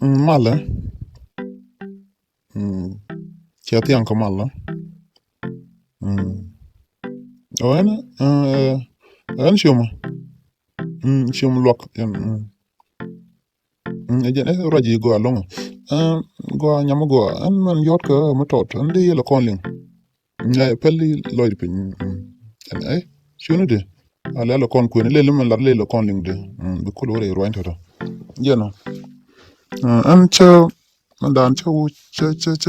Mala. Chati anka mala. O ana shuma. Shum lok. Ejen raji go along. Go nyama go an man yot ka matot an de yelo konling. Pelli loyd pin. An shunu de. Ala lo kon kun le man lar le lo konling de. Be kulo re roint to. Jeno. An cha dan cha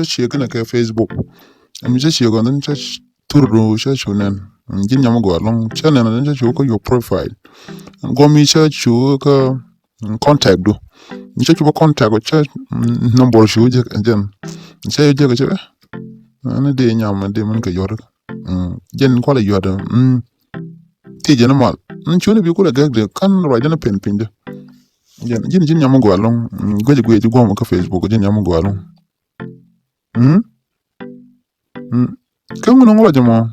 che kana ka Facebook. Am cha che go nan cha turdo cha chunan. Jin nyama go along cha nan cha chu ko your profile. Go mi cha chu ka contact do. Nche chuba contact ko cha number shu je jen nche je ko ana de nyama de man ka yor jen ko la yor ti je na mal chune bi ko la gag de kan ro jana pen pin de jin nyama go along goje goje go mo ka Facebook jin nyama go along kan ngono ngolo jamo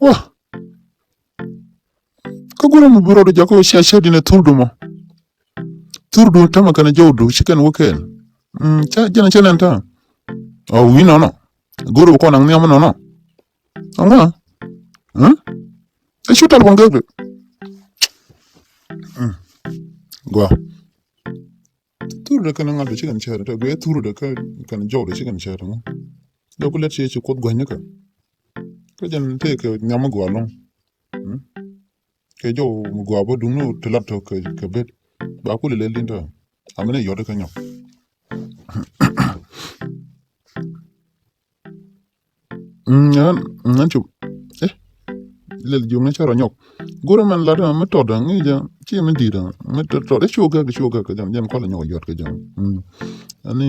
wa ka gura mu buro do jako sha dina turdu tama kana jawdu chicken woken cha jana chalanta o wi no guru ko nang nyama no anga e shutal bon gagre go turdu kana ngal chicken chere to go turdu kana jawdu chicken chere no do ko let che ko go nyaka ko jan te ke nyama go alon ke jow mu go abo dum to laptop ke bet ba ko le linda amene yodo ka nyok nan chu lel jung charo nyok guru man la ma to da ngi ja chi men di da ma to de chuga ka jam ko la nyok yot ka jam ani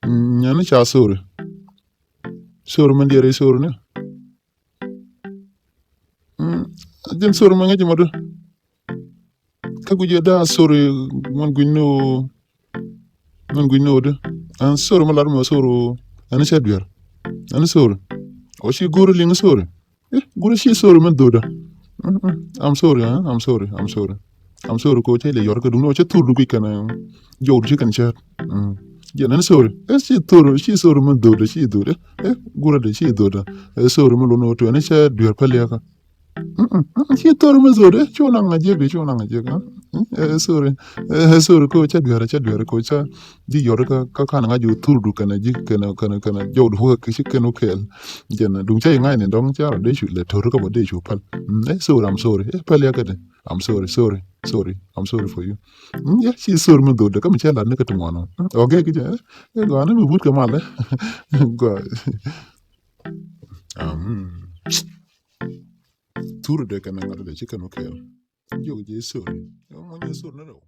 nyani cha sur man di re sur ne jam sur ma ngi ma do ka gu je da sur man gu no de an sur ma la ma sur ani cha duer ani sur o shi guru li ngi sur guru shi sur man do da I'm sorry, huh? I'm sorry, ko tele yor ka duno che tur du kana jor chi kan chat. Ya nan sorry. Shi tur man do de. Gura de shi do da. Sorry man no to ne cha dur pale ka. Shi tur man zo de, chona ngaje ka. Sorry ko cha dur ko cha di yor ka kana ngaju tur du kana ji kana jor ho ka shi kana kel. Jena dum cha ngai ne dong cha de shu le tur ka bo de shu pal. Sorry, I'm sorry. Pale ka de. I'm sorry. I'm sorry for you. Yeah, she's sorry man do da kam cha la ne ka tumono. Okay ki ja. Go na mi but ka male. Go. Tur de kana ngado de chika no kel. Yo je sorry. Mo ni sorry na do.